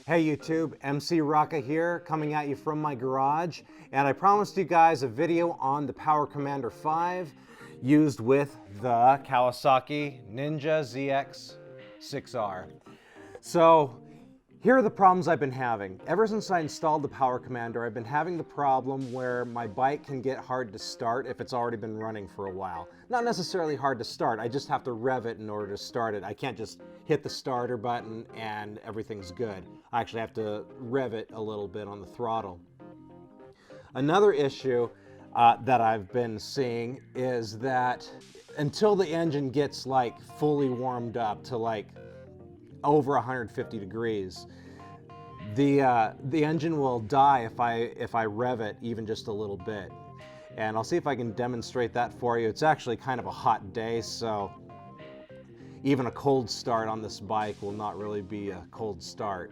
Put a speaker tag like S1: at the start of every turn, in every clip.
S1: Hey YouTube, MC Rockett here, coming at you from my garage, and I promised you guys a video on the Power Commander 5 used with the Kawasaki Ninja ZX-6R. So here are the problems I've been having. Ever since I installed the Power Commander, I've been having the problem where my bike can get hard to start if it's already been running for a while. Not necessarily hard to start, I just have to rev it in order to start it. I can't just hit the starter button and everything's good. I actually have to rev it a little bit on the throttle. Another issue that I've been seeing is that until the engine gets like fully warmed up to like over 150 degrees, the engine will die if I rev it even just a little bit. And I'll see if I can demonstrate that for you. It's actually kind of a hot day, so even a cold start on this bike will not really be a cold start.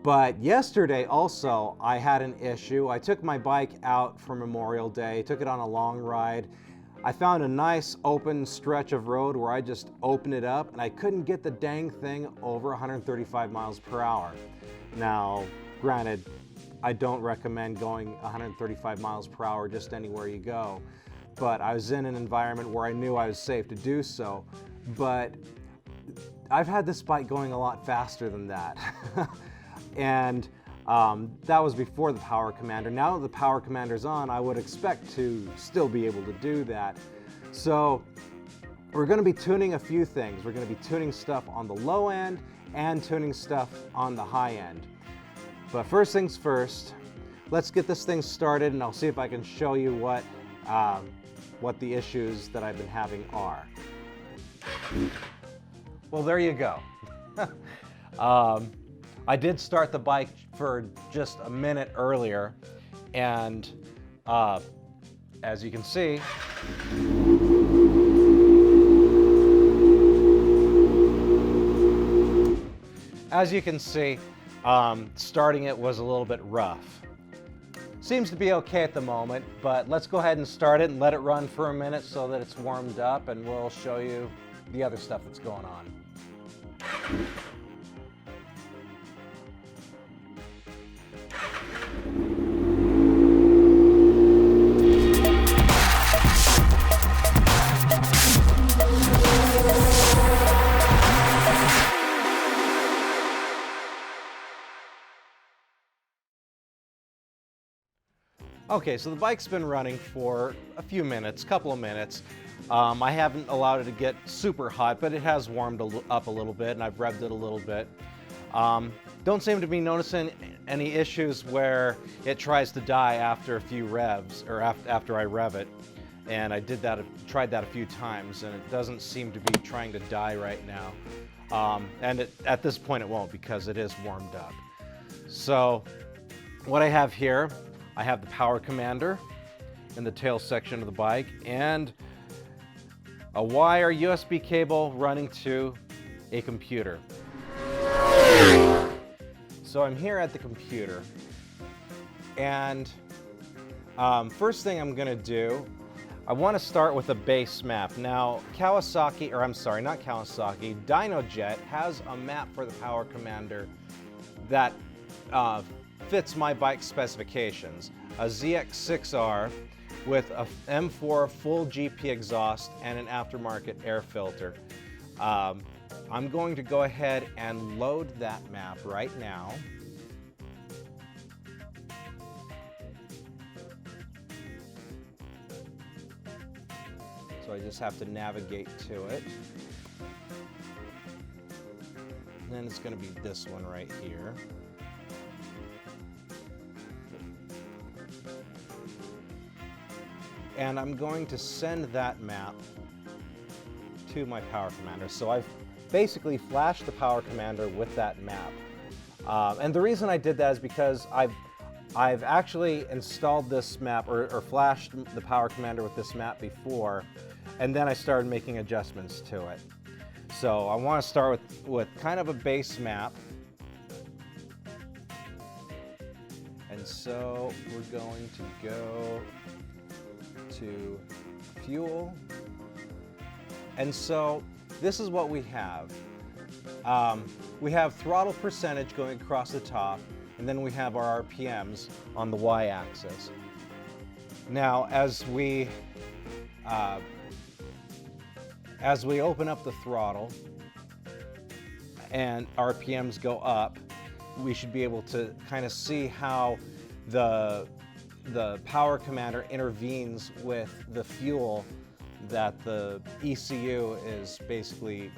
S1: But yesterday also I had an issue. I took my bike out for Memorial Day, took it on a long ride. I found a nice open stretch of road where I just opened it up and I couldn't get the dang thing over 135 miles per hour. Now, granted, I don't recommend going 135 miles per hour just anywhere you go, but I was in an environment where I knew I was safe to do so. But I've had this bike going a lot faster than that. And that was before the Power Commander. Now that the Power Commander's on, I would expect to still be able to do that. So we're going to be tuning a few things. We're going to be tuning stuff on the low end and tuning stuff on the high end. But first things first, let's get this thing started and I'll see if I can show you what the issues that I've been having are. Well, there you go. I did start the bike for just a minute earlier, and as you can see, starting it was a little bit rough. Seems to be okay at the moment, but let's go ahead and start it and let it run for a minute so that it's warmed up, and we'll show you the other stuff that's going on. Okay, so the bike's been running for a few minutes, couple of minutes. I haven't allowed it to get super hot, but it has warmed up a little bit, and I've revved it a little bit. Don't seem to be noticing any issues where it tries to die after a few revs, or after I rev it. And I tried that a few times, and it doesn't seem to be trying to die right now. And at this point it won't, because it is warmed up. So what I have here, I have the Power Commander in the tail section of the bike, and a wire USB cable running to a computer. So I'm here at the computer, and first thing I'm gonna do, I want to start with a base map. Now, Kawasaki, or I'm sorry, not Kawasaki, DynoJet has a map for the Power Commander that fits my bike specifications. A ZX-6R with a M4 full GP exhaust and an aftermarket air filter. I'm going to go ahead and load that map right now. So I just have to navigate to it. And then it's going to be this one right here. And I'm going to send that map to my Power Commander. So I've basically flashed the Power Commander with that map. And the reason I did that is because I've actually installed this map or flashed the Power Commander with this map before, and then I started making adjustments to it. So I want to start with kind of a base map. And so we're going to go to fuel. And so this is what we have. we have throttle percentage going across the top, and then we have our RPMs on the y-axis. Now, as we open up the throttle and RPMs go up, we should be able to kind of see how the power commander intervenes with the fuel that the ECU is basically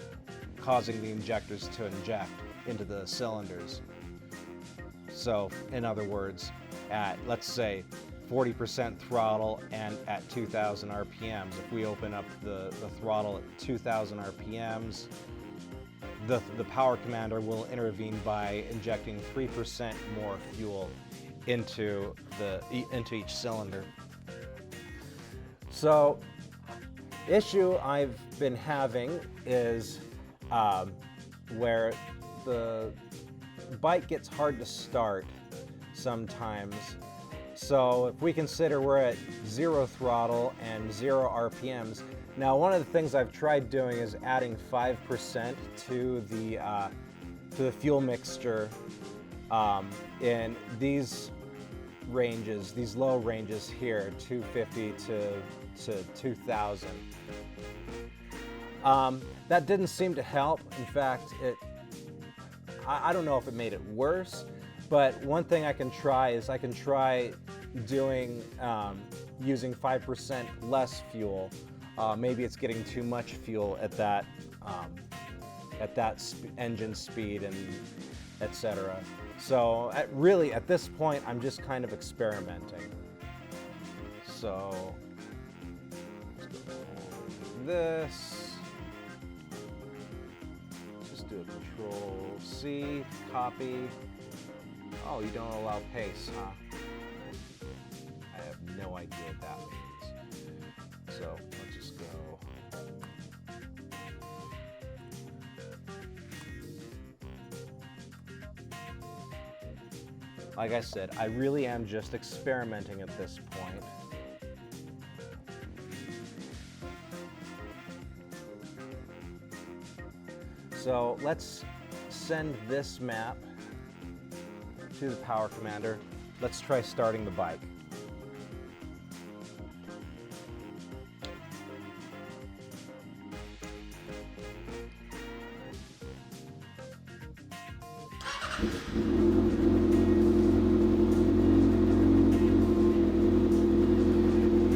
S1: causing the injectors to inject into the cylinders. So, in other words, at, let's say, 40% throttle and at 2,000 RPMs, if we open up the throttle at 2,000 RPMs, the power commander will intervene by injecting 3% more fuel into each cylinder. So, issue I've been having is where the bike gets hard to start sometimes. So if we consider we're at 0 throttle and 0 RPMs, now one of the things I've tried doing is adding 5% to the fuel mixture in these ranges, these low ranges here, 250 to 2,000. That didn't seem to help. In fact, I don't know if it made it worse, but one thing I can try is I can try doing using 5% less fuel. Maybe it's getting too much fuel at that engine speed and etc. So really at this point I'm just kind of experimenting. So let's go like this. Just do a Control C, copy. Oh, you don't allow pace, huh? I have no idea what that means. So let's just go. Like I said, I really am just experimenting at this point. So let's send this map to the power commander. Let's try starting the bike.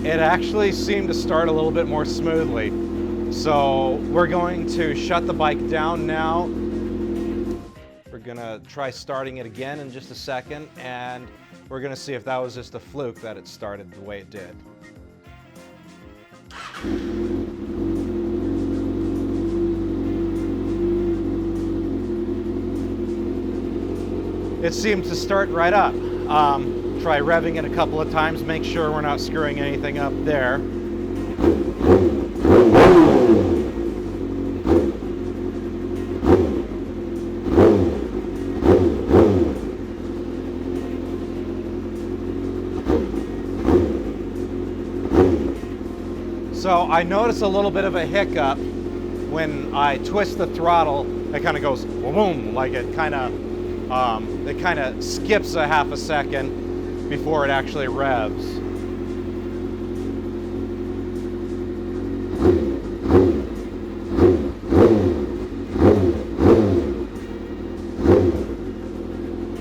S1: It actually seemed to start a little bit more smoothly. So we're going to shut the bike down now. We're gonna try starting it again in just a second, and we're gonna see if that was just a fluke that it started the way it did. It seems to start right up. Try revving it a couple of times, make sure we're not screwing anything up there. So I notice a little bit of a hiccup when I twist the throttle. It kind of goes boom, like it kind of skips a half a second before it actually revs.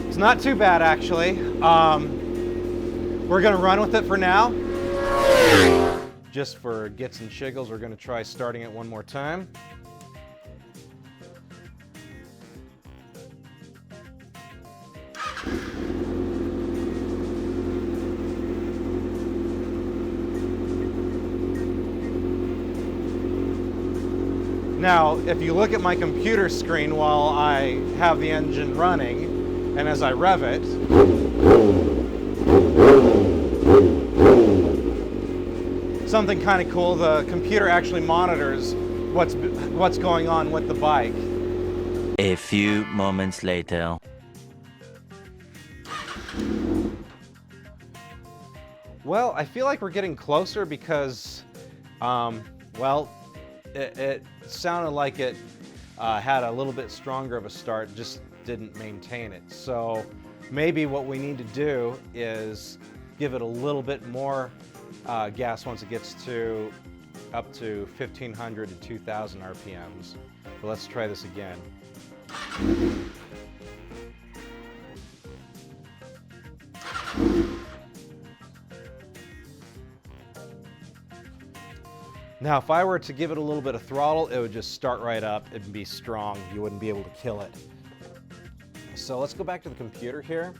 S1: It's not too bad actually. We're gonna run with it for now. Just for gits and shiggles, we're gonna try starting it one more time. Now, if you look at my computer screen while I have the engine running, and as I rev it, something kind of cool, the computer actually monitors what's going on with the bike.
S2: A few moments later.
S1: Well, I feel like we're getting closer because, well, it sounded like it had a little bit stronger of a start, just didn't maintain it. So maybe what we need to do is give it a little bit more gas once it gets to up to 1500 to 2000 RPMs. But let's try this again. Now, if I were to give it a little bit of throttle, it would just start right up. It'd be strong. You wouldn't be able to kill it. So let's go back to the computer here,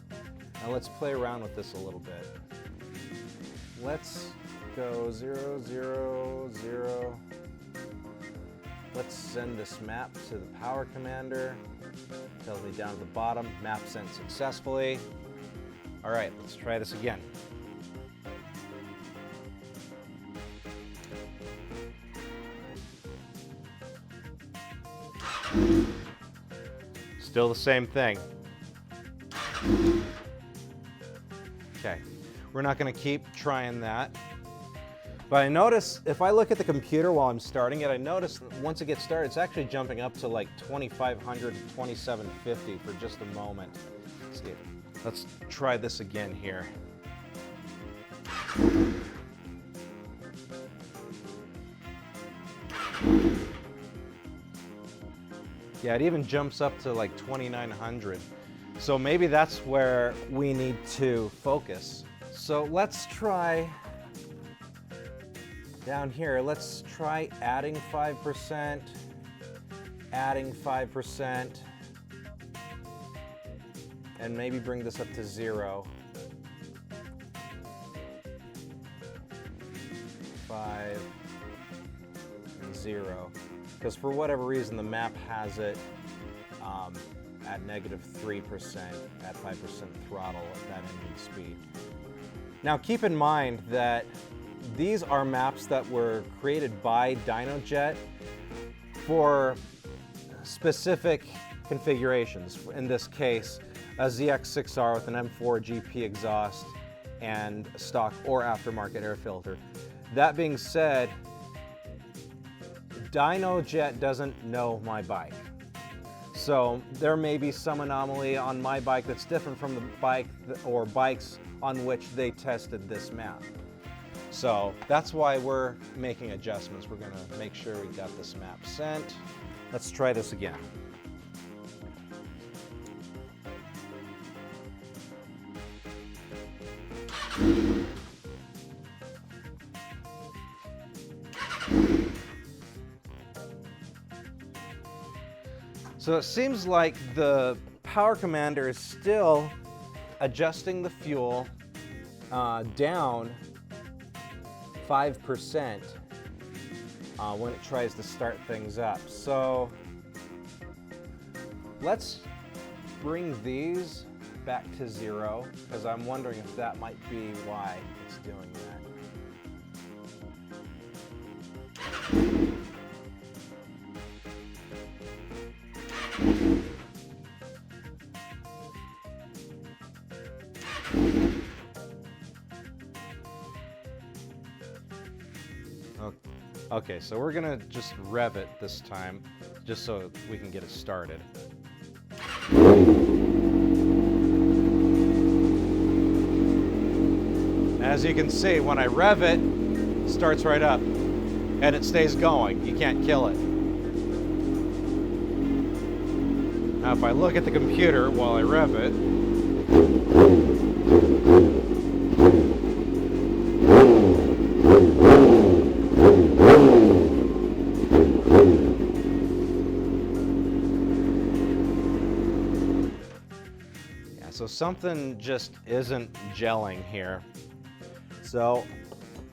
S1: and let's play around with this a little bit. Let's go 0, 0, 0. Let's send this map to the power commander. Tells me down at the bottom, map sent successfully. All right, let's try this again. Still the same thing. Okay, we're not going to keep trying that. But I notice, if I look at the computer while I'm starting it, I notice that once it gets started, it's actually jumping up to like 2500 to 2750 for just a moment. Let's see. Let's try this again here. Yeah, it even jumps up to like 2900. So maybe that's where we need to focus. So let's try down here, let's try adding 5%, adding 5%, and maybe bring this up to 0. 5 and 0. Because for whatever reason, the map has it at -3% at 5% throttle at that engine speed. Now keep in mind that these are maps that were created by DynoJet for specific configurations. In this case, a ZX-6R with an M4 GP exhaust and stock or aftermarket air filter. That being said, DynoJet doesn't know my bike. So there may be some anomaly on my bike that's different from the bike or bikes on which they tested this map. So that's why we're making adjustments. We're gonna make sure we got this map sent. Let's try this again. So it seems like the power commander is still adjusting the fuel down 5% when it tries to start things up. So let's bring these back to 0, because I'm wondering if that might be why it's doing that. Okay, so we're gonna just rev it this time, just so we can get it started. As you can see, when I rev it, it starts right up, and it stays going. You can't kill it. Now if I look at the computer while I rev it, so something just isn't gelling here. So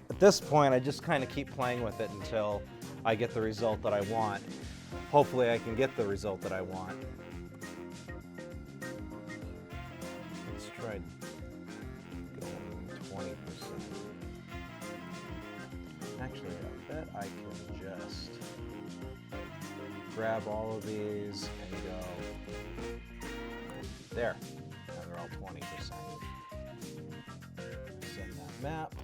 S1: at this point, I just kind of keep playing with it until I get the result that I want. Hopefully I can get the result that I want. Let's try going 20%. Actually, I bet I can just grab all of these and go there. Now they're all 20%. Send that map.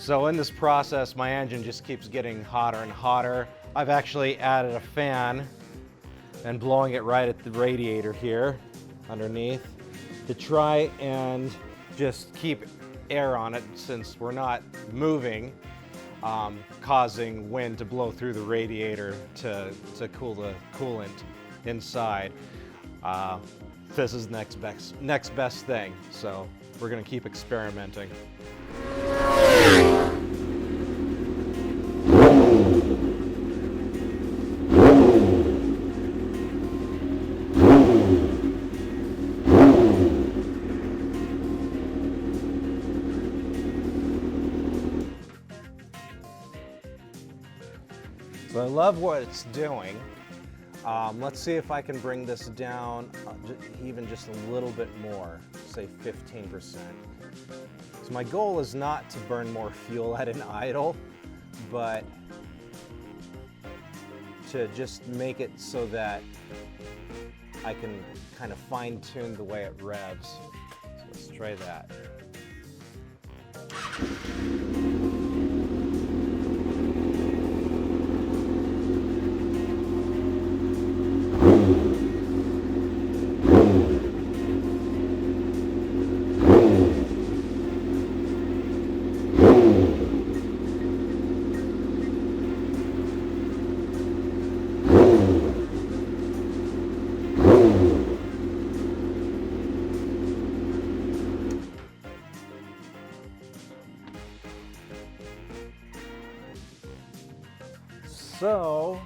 S1: So in this process, my engine just keeps getting hotter and hotter. I've actually added a fan and blowing it right at the radiator here underneath to try and just keep air on it, since we're not moving, causing wind to blow through the radiator to cool the coolant inside. This is next best thing, so we're gonna keep experimenting. So I love what it's doing. Let's see if I can bring this down even just a little bit more, say 15%. So my goal is not to burn more fuel at an idle, but to just make it so that I can kind of fine tune the way it revs. So let's try that. So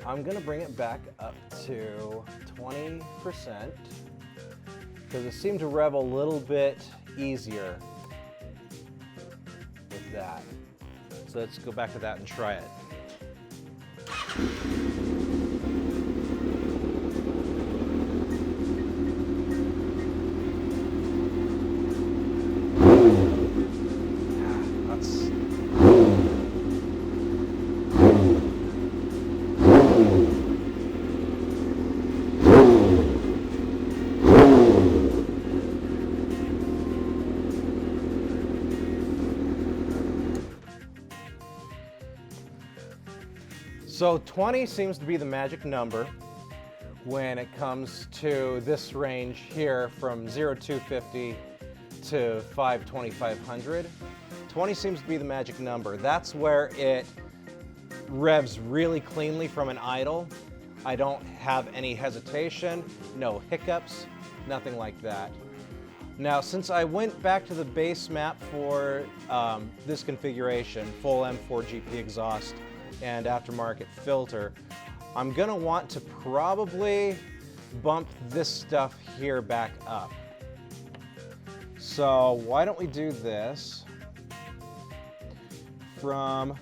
S1: I'm gonna bring it back up to 20% because it seemed to rev a little bit easier with that. So let's go back to that and try it. So 20 seems to be the magic number when it comes to this range here from 0-250 to 5-2500. 20 seems to be the magic number. That's where it revs really cleanly from an idle. I don't have any hesitation, no hiccups, nothing like that. Now, since I went back to the base map for this configuration, full M4 GP exhaust and aftermarket filter, I'm gonna want to probably bump this stuff here back up. So why don't we do this from,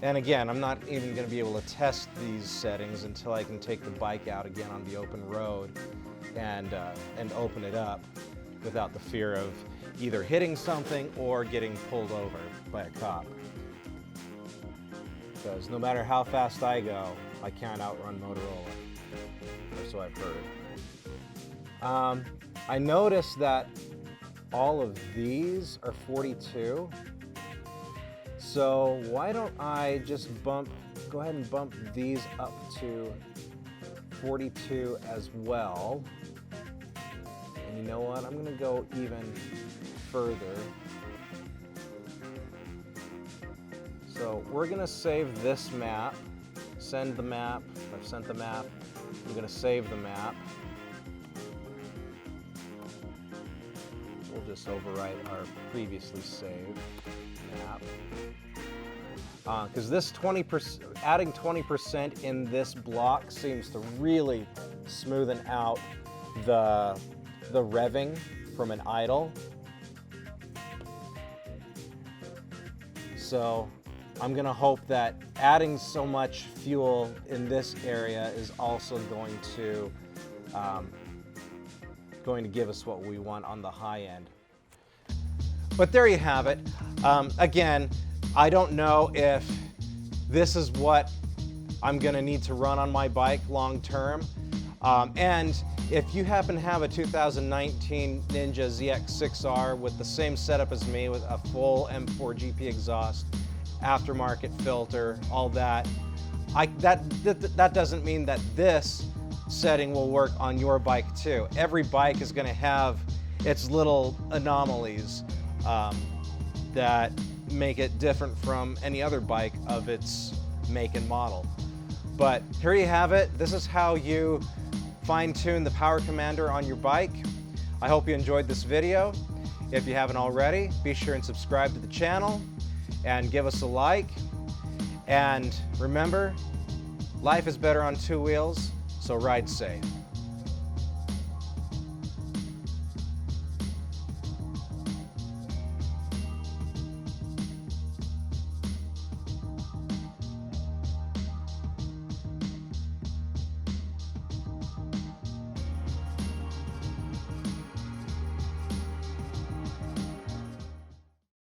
S1: and again, I'm not even gonna be able to test these settings until I can take the bike out again on the open road and open it up without the fear of either hitting something or getting pulled over by a cop. Because no matter how fast I go, I can't outrun Motorola, or so I've heard. I noticed that all of these are 42. So why don't I just go ahead and bump these up to 42 as well. And you know what, I'm gonna go even further. So we're gonna save this map, send the map. I've sent the map. I'm gonna save the map. We'll just overwrite our previously saved map. Because this 20%, adding 20% in this block seems to really smoothen out the revving from an idle. So I'm gonna hope that adding so much fuel in this area is also going to give us what we want on the high end. But there you have it. Again, I don't know if this is what I'm gonna need to run on my bike long term. And if you happen to have a 2019 Ninja ZX-6R with the same setup as me, with a full M4 GP exhaust, aftermarket filter, all that, that doesn't mean that this setting will work on your bike too. Every bike is going to have its little anomalies that make it different from any other bike of its make and model. But here you have it. This is how you fine-tune the Power Commander on your bike. I hope you enjoyed this video. If you haven't already, be sure and subscribe to the channel and give us a like. And remember, life is better on two wheels, so ride safe.